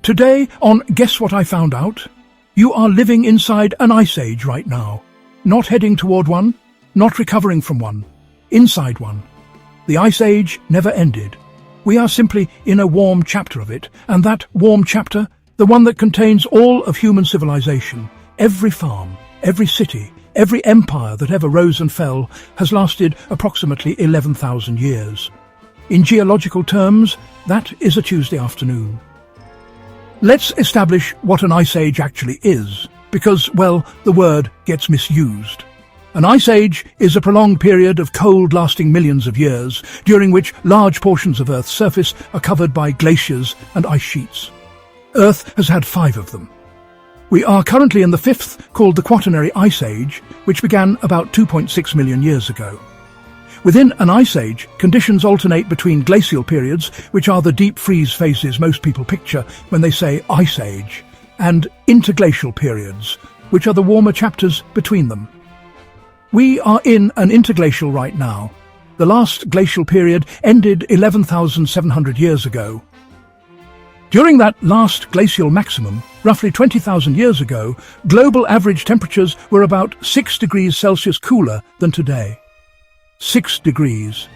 Today on Guess What I Found Out? You are living inside an ice age right now. Not heading toward one, not recovering from one, inside one. The ice age never ended. We are simply in a warm chapter of it, and that warm chapter, the one that contains all of human civilization, every farm, every city, every empire that ever rose and fell, has lasted approximately 11,000 years. In geological terms, that is a Tuesday afternoon. Let's establish what an ice age actually is, because, well, the word gets misused. An ice age is a prolonged period of cold lasting millions of years, during which large portions of Earth's surface are covered by glaciers and ice sheets. Earth has had 5 of them. We are currently in the 5th, called the Quaternary Ice Age, which began about 2.6 million years ago. Within an ice age, conditions alternate between glacial periods, which are the deep freeze phases most people picture when they say ice age, and interglacial periods, which are the warmer chapters between them. We are in an interglacial right now. The last glacial period ended 11,700 years ago. During that last glacial maximum, roughly 20,000 years ago, global average temperatures were about 6 degrees Celsius cooler than today. 6 degrees.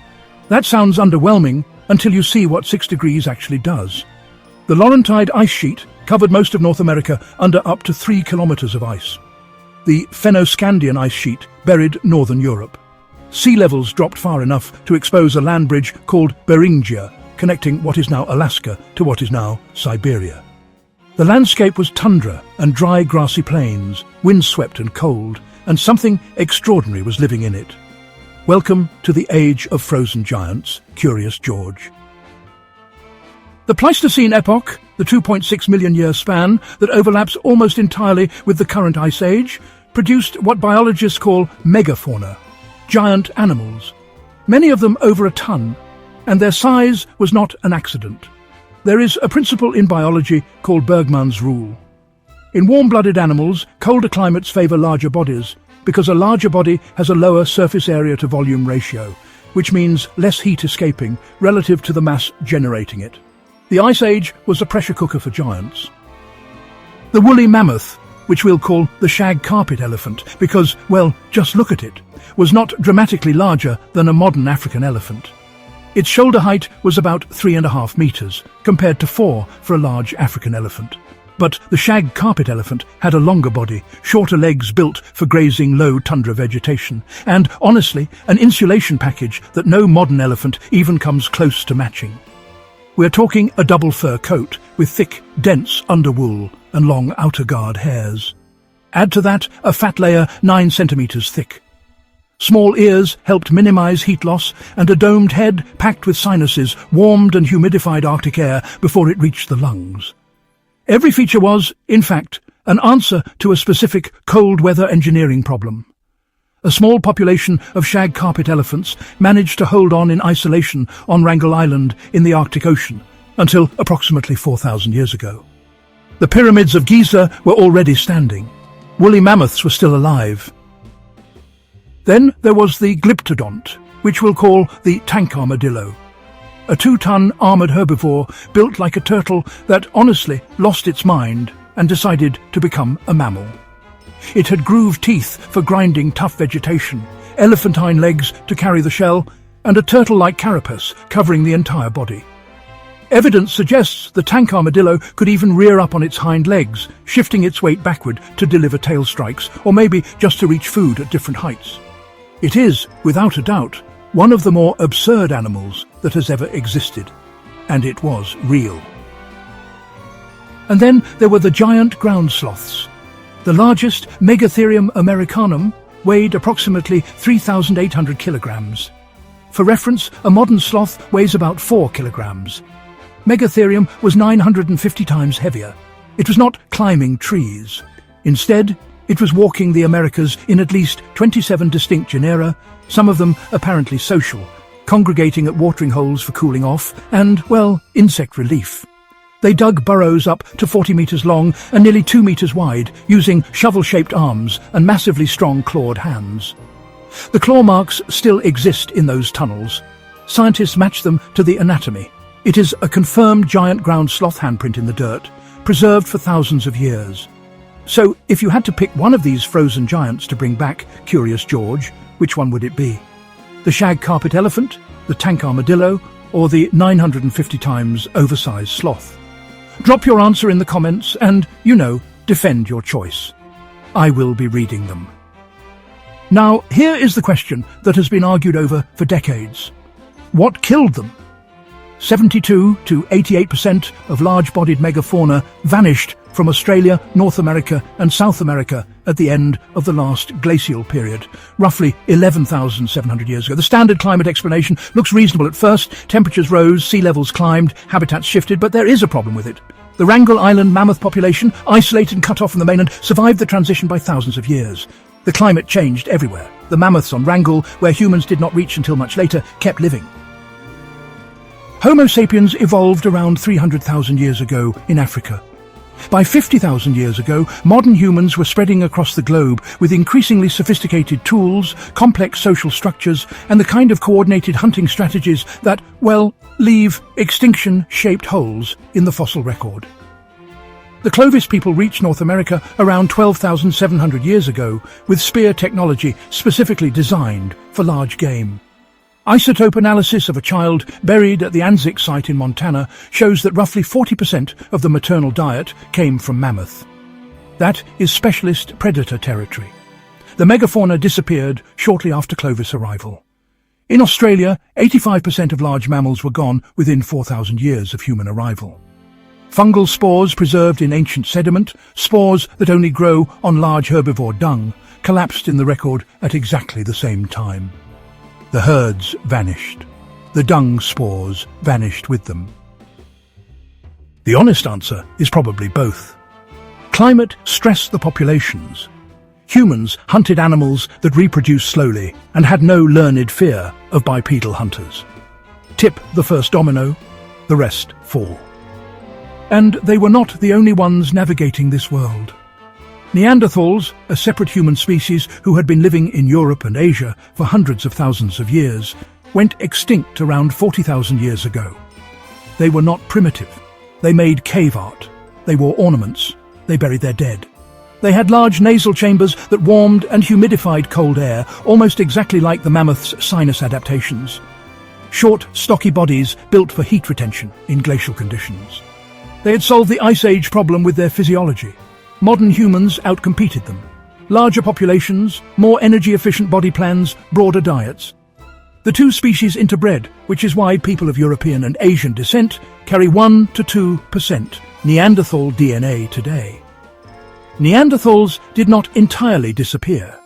That sounds underwhelming until you see what 6 degrees actually does. The Laurentide ice sheet covered most of North America under up to 3 kilometers of ice. The Fennoscandian ice sheet buried northern Europe. Sea levels dropped far enough to expose a land bridge called Beringia, connecting what is now Alaska to what is now Siberia. The landscape was tundra and dry grassy plains, windswept and cold, and something extraordinary was living in it. Welcome to the age of frozen giants, Curious George. The Pleistocene epoch, the 2.6 million year span that overlaps almost entirely with the current ice age, produced what biologists call megafauna, giant animals, many of them over a ton, and their size was not an accident. There is a principle in biology called Bergmann's rule. In warm-blooded animals, colder climates favour larger bodies, because a larger body has a lower surface area to volume ratio, which means less heat escaping relative to the mass generating it. The Ice Age was a pressure cooker for giants. The woolly mammoth, which we'll call the shag carpet elephant because, well, just look at it, was not dramatically larger than a modern African elephant. Its shoulder height was about 3.5 meters, compared to 4 for a large African elephant. But the shag carpet elephant had a longer body, shorter legs built for grazing low tundra vegetation, and, honestly, an insulation package that no modern elephant even comes close to matching. We're talking a double fur coat with thick, dense underwool and long outer guard hairs. Add to that a fat layer 9 centimeters thick. Small ears helped minimize heat loss, and a domed head packed with sinuses warmed and humidified Arctic air before it reached the lungs. Every feature was, in fact, an answer to a specific cold weather engineering problem. A small population of shag carpet elephants managed to hold on in isolation on Wrangel Island in the Arctic Ocean until approximately 4,000 years ago. The pyramids of Giza were already standing. Woolly mammoths were still alive. Then there was the glyptodont, which we'll call the tank armadillo. A 2-ton armoured herbivore built like a turtle that honestly lost its mind and decided to become a mammal. It had grooved teeth for grinding tough vegetation, elephantine legs to carry the shell, and a turtle-like carapace covering the entire body. Evidence suggests the tank armadillo could even rear up on its hind legs, shifting its weight backward to deliver tail strikes, or maybe just to reach food at different heights. It is, without a doubt, one of the more absurd animals that has ever existed, and it was real. And then there were the giant ground sloths. The largest, Megatherium americanum, weighed approximately 3,800 kilograms. For reference, a modern sloth weighs about 4 kilograms. Megatherium was 950 times heavier. It was not climbing trees. Instead, it was walking the Americas in at least 27 distinct genera, some of them apparently social, congregating at watering holes for cooling off and, well, insect relief. They dug burrows up to 40 meters long and nearly 2 meters wide, using shovel-shaped arms and massively strong clawed hands. The claw marks still exist in those tunnels. Scientists match them to the anatomy. It is a confirmed giant ground sloth handprint in the dirt, preserved for thousands of years. So, if you had to pick one of these frozen giants to bring back, Curious George, which one would it be? The shag carpet elephant, the tank armadillo, or the 950 times oversized sloth? Drop your answer in the comments and, defend your choice. I will be reading them. Now, here is the question that has been argued over for decades. What killed them? 72 to 88% of large-bodied megafauna vanished from Australia, North America and South America at the end of the last glacial period, roughly 11,700 years ago. The standard climate explanation looks reasonable at first. Temperatures rose, sea levels climbed, habitats shifted, but there is a problem with it. The Wrangel Island mammoth population, isolated and cut off from the mainland, survived the transition by thousands of years. The climate changed everywhere. The mammoths on Wrangel, where humans did not reach until much later, kept living. Homo sapiens evolved around 300,000 years ago in Africa. By 50,000 years ago, modern humans were spreading across the globe with increasingly sophisticated tools, complex social structures, and the kind of coordinated hunting strategies that, leave extinction-shaped holes in the fossil record. The Clovis people reached North America around 12,700 years ago with spear technology specifically designed for large game. Isotope analysis of a child buried at the Anzac site in Montana shows that roughly 40% of the maternal diet came from mammoth. That is specialist predator territory. The megafauna disappeared shortly after Clovis' arrival. In Australia, 85% of large mammals were gone within 4,000 years of human arrival. Fungal spores preserved in ancient sediment, spores that only grow on large herbivore dung, collapsed in the record at exactly the same time. The herds vanished. The dung spores vanished with them. The honest answer is probably both. Climate stressed the populations. Humans hunted animals that reproduced slowly and had no learned fear of bipedal hunters. Tip the first domino, the rest fall. And they were not the only ones navigating this world. Neanderthals, a separate human species who had been living in Europe and Asia for hundreds of thousands of years, went extinct around 40,000 years ago. They were not primitive. They made cave art. They wore ornaments. They buried their dead. They had large nasal chambers that warmed and humidified cold air, almost exactly like the mammoth's sinus adaptations. Short, stocky bodies built for heat retention in glacial conditions. They had solved the Ice Age problem with their physiology. Modern humans outcompeted them. Larger populations, more energy-efficient body plans, broader diets. The two species interbred, which is why people of European and Asian descent carry 1 to 2% Neanderthal DNA today. Neanderthals did not entirely disappear.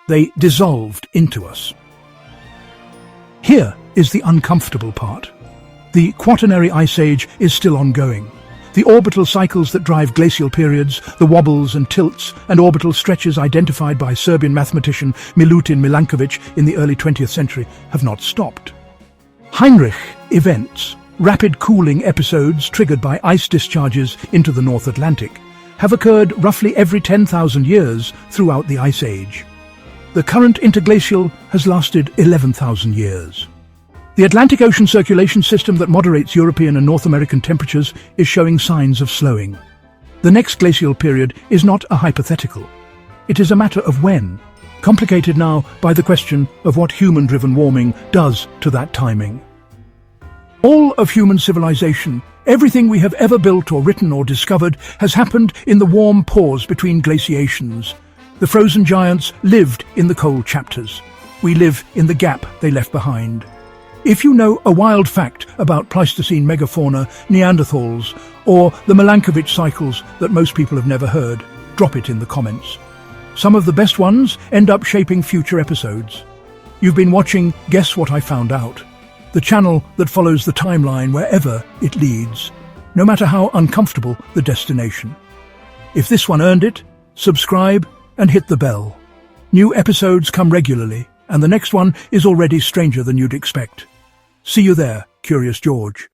They dissolved into us. Here is the uncomfortable part. The Quaternary Ice Age is still ongoing. The orbital cycles that drive glacial periods, the wobbles and tilts and orbital stretches identified by Serbian mathematician Milankovitch in the early 20th century have not stopped. Heinrich events, rapid cooling episodes triggered by ice discharges into the North Atlantic, have occurred roughly every 10,000 years throughout the Ice Age. The current interglacial has lasted 11,000 years. The Atlantic Ocean circulation system that moderates European and North American temperatures is showing signs of slowing. The next glacial period is not a hypothetical. It is a matter of when, complicated now by the question of what human-driven warming does to that timing. All of human civilization, everything we have ever built or written or discovered, has happened in the warm pause between glaciations. The frozen giants lived in the cold chapters. We live in the gap they left behind. If you know a wild fact about Pleistocene megafauna, Neanderthals, or the Milankovitch cycles that most people have never heard, drop it in the comments. Some of the best ones end up shaping future episodes. You've been watching Guess What I Found Out, the channel that follows the timeline wherever it leads, no matter how uncomfortable the destination. If this one earned it, subscribe and hit the bell. New episodes come regularly, and the next one is already stranger than you'd expect. See you there, Curious George.